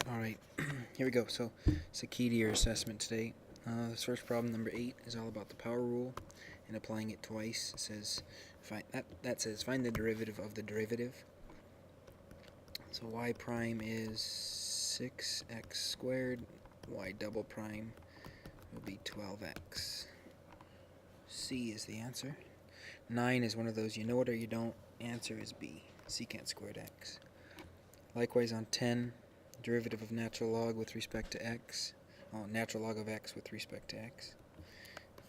Alright, here we go. So, it's a key to your assessment today. This first problem, number 8, is all about the power rule and applying it twice. It says, that says find the derivative of the derivative. So y prime is 6x squared, y double prime will be 12x. C is the answer. 9 is one of those you know it or you don't. Answer is B, secant squared x. Likewise on 10, derivative of natural log with respect to x. Natural log of x with respect to x.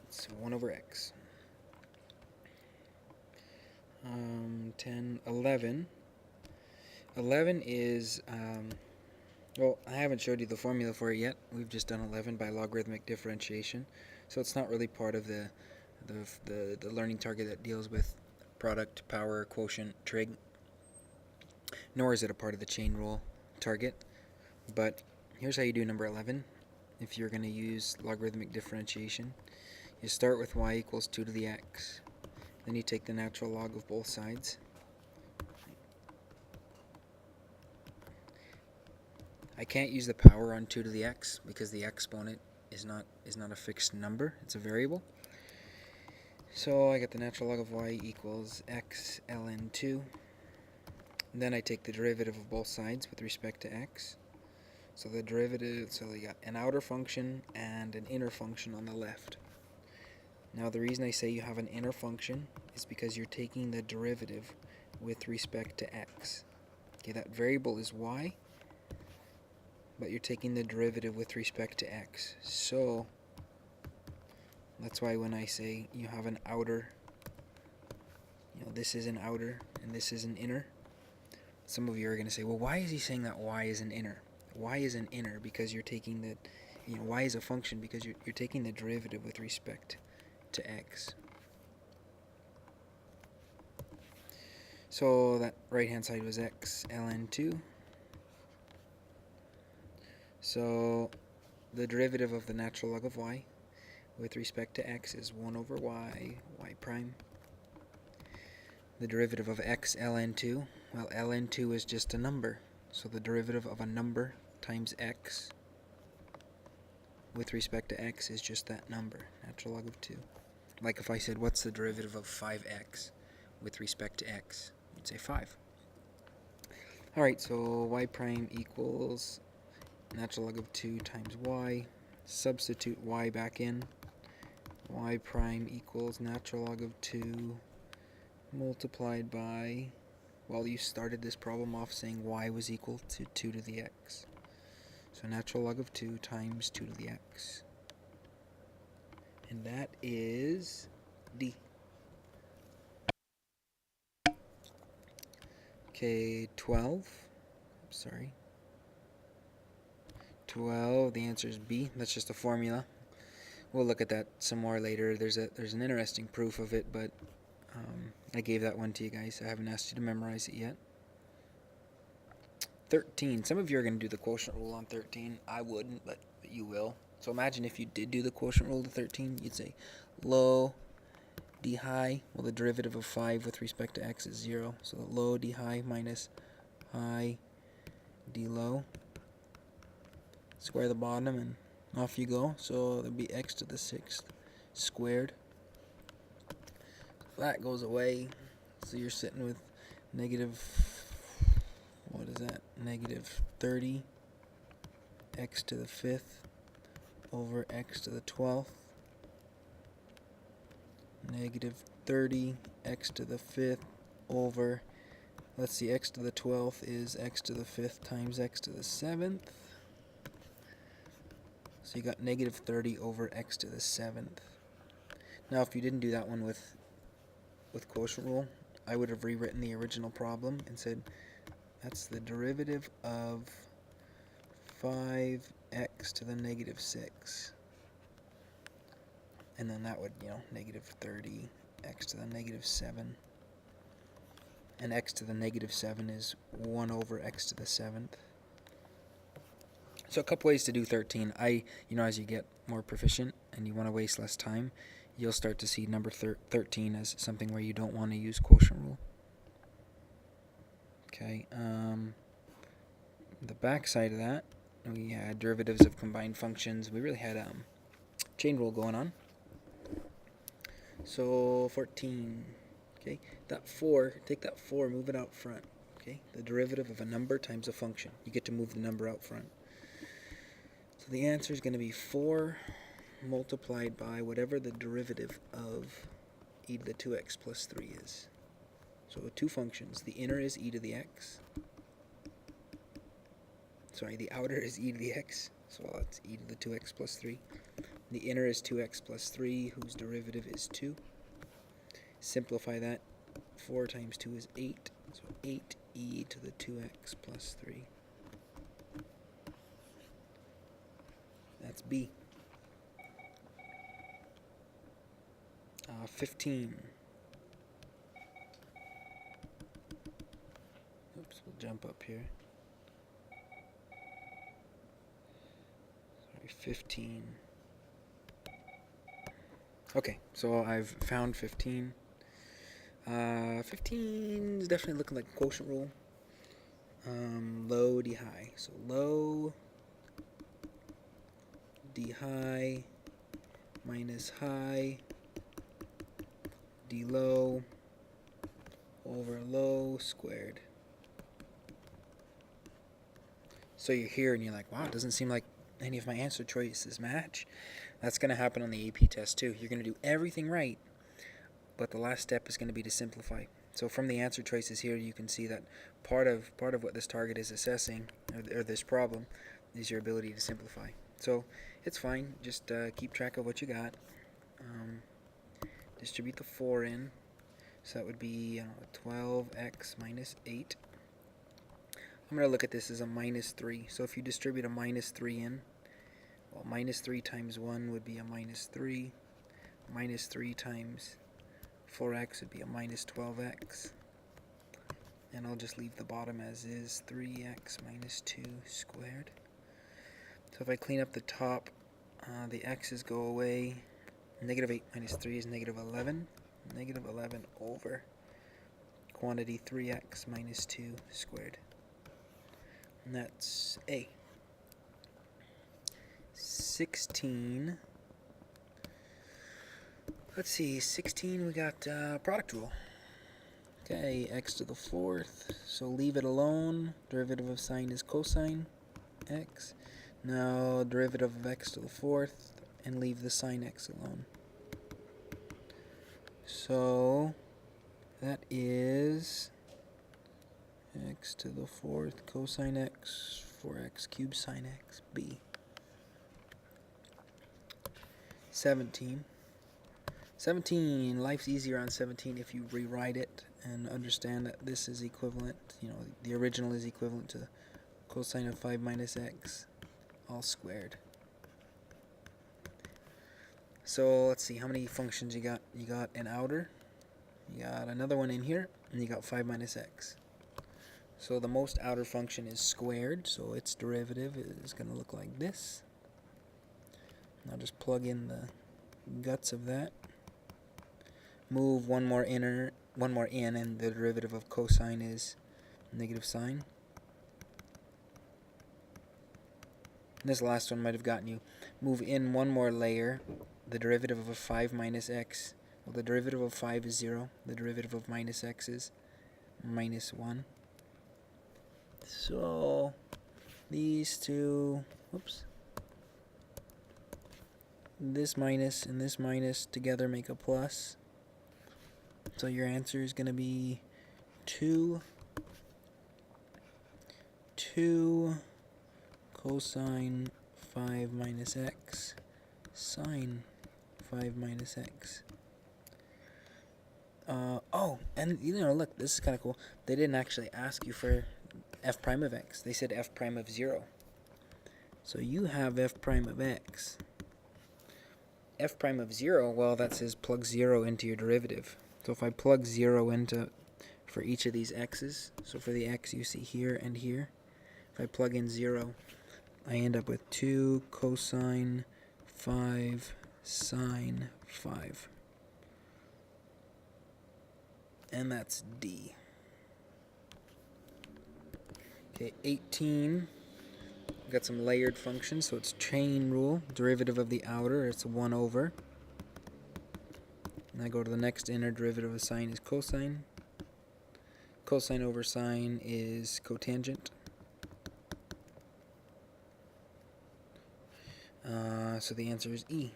It's 1 over x. 10, 11. 11 is, well, I haven't showed you the formula for it yet. We've just done 11 by logarithmic differentiation. So it's not really part of the learning target that deals with product, power, quotient, trig. Nor is it a part of the chain rule target. But here's how you do number 11. If you're going to use logarithmic differentiation, you start with y equals 2 to the x. Then you take the natural log of both sides. I can't use the power on 2 to the x because the exponent is not a fixed number, it's a variable. So I get the natural log of y equals x ln 2. Then I take the derivative of both sides with respect to x. So the derivative, so you got an outer function and an inner function on the left. Now the reason I say you have an inner function is because you're taking the derivative with respect to x. Okay, that variable is y, but you're taking the derivative with respect to x. So that's why when I say you have an outer, this is an outer and this is an inner. Some of you are going to say, well, why is he saying that y is an inner? Y is an inner because you're taking the, y is a function because you're taking the derivative with respect to x. So that right hand side was x ln 2. So the derivative of the natural log of y with respect to x is 1 over y prime. The derivative of x ln 2, well, ln 2 is just a number. So the derivative of a number times x with respect to x is just that number, natural log of 2. Like if I said, what's the derivative of 5x with respect to x? You'd say 5. Alright, so y prime equals natural log of 2 times y. Substitute y back in. Y prime equals natural log of 2 multiplied by, well, you started this problem off saying y was equal to 2 to the x. So natural log of 2 times 2 to the x. And that is D. Okay, 12. Sorry. 12, the answer is B. That's just a formula. We'll look at that some more later. There's an interesting proof of it, but I gave that one to you guys. I haven't asked you to memorize it yet. 13. Some of you are going to do the quotient rule on 13. I wouldn't, but you will. So imagine if you did do the quotient rule to 13, you'd say low d high. Well, the derivative of 5 with respect to x is 0. So low d high minus high d low. Square the bottom and off you go. So that'd be x to the 6th squared. That goes away. So you're sitting with negative, what is that? Negative 30 x to the 5th over x to the 12th. Negative 30 x to the 5th over, let's see, x to the 12th is x to the 5th times x to the 7th. So you got negative 30 over x to the 7th. Now if you didn't do that one with quotient rule, I would have rewritten the original problem and said that's the derivative of 5x to the negative 6. And then that would, negative 30 x to the negative 7. And x to the negative 7 is 1 over x to the 7th. So a couple ways to do 13. As you get more proficient and you want to waste less time, you'll start to see number 13 as something where you don't want to use quotient rule. Okay, the back side of that we had derivatives of combined functions. We really had chain rule going on. So 14, okay, that 4, take that 4, move it out front, okay, the derivative of a number times a function. You get to move the number out front. So the answer is going to be 4 multiplied by whatever the derivative of e to the 2x plus 3 is. So two functions. The inner is e to the x. Sorry, the outer is e to the x, so that's e to the 2x plus 3. The inner is 2x plus 3, whose derivative is 2. Simplify that. 4 times 2 is 8, so 8e to the 2x plus 3. That's B. 15. Oops, we'll jump up here. Sorry, 15. Okay, so I've found 15. 15 is definitely looking like a quotient rule. Low, D high. So low, D high, minus high, D low, over low squared. So you're here and you're like, wow, it doesn't seem like any of my answer choices match. That's going to happen on the AP test too. You're going to do everything right, but the last step is going to be to simplify. So from the answer choices here, you can see that part of what this target is assessing, or this problem, is your ability to simplify. So it's fine. Just keep track of what you got. Distribute the 4 in. So that would be 12x minus 8. I'm going to look at this as a minus 3. So if you distribute a minus 3 in, well, minus 3 times 1 would be a minus 3. Minus 3 times 4x would be a minus 12x. And I'll just leave the bottom as is, 3x minus 2 squared. So if I clean up the top, the x's go away. Negative 8 minus 3 is negative 11. Negative 11 over quantity 3x minus 2 squared. And that's A. 16. Let's see, 16 we got product rule. Okay, x to the 4th. So leave it alone. Derivative of sine is cosine x. Now derivative of x to the 4th and leave the sine x alone. So that is x to the 4th cosine x, 4x cubed sine x, B. 17. 17, life's easier on 17 if you rewrite it and understand that this is equivalent, the original is equivalent to cosine of 5 minus x, all squared. So let's see, how many functions you got? You got an outer, you got another one in here, and you got 5 minus x. So the most outer function is squared, so its derivative is going to look like this. I'll just plug in the guts of that. Move one more in, and the derivative of cosine is negative sine. And this last one might have gotten you. Move in one more layer. The derivative of a 5 minus x. Well, the derivative of 5 is 0. The derivative of minus x is minus 1. So these two, whoops. This minus and this minus together make a plus. So your answer is going to be 2 cosine 5 minus x sine 5 minus x. Oh, and look, this is kind of cool. They didn't actually ask you for f prime of x. They said f prime of 0. So you have f prime of x. F prime of 0, well, that says plug 0 into your derivative. So if I plug 0 into for each of these x's, so for the x you see here and here, if I plug in 0, I end up with 2 cosine 5 sine 5. And that's D. Okay, 18. We've got some layered functions, so it's chain rule, derivative of the outer, it's 1 over. And I go to the next inner derivative of sine is cosine. Cosine over sine is cotangent. So the answer is E.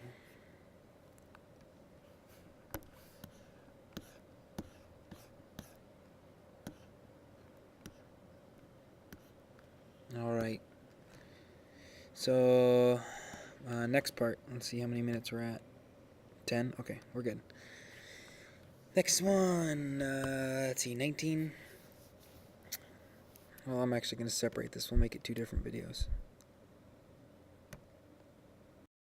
Alright. So, next part. Let's see how many minutes we're at. 10? Okay, we're good. Next one. Let's see, 19. Well, I'm actually going to separate this. We'll make it 2 different videos.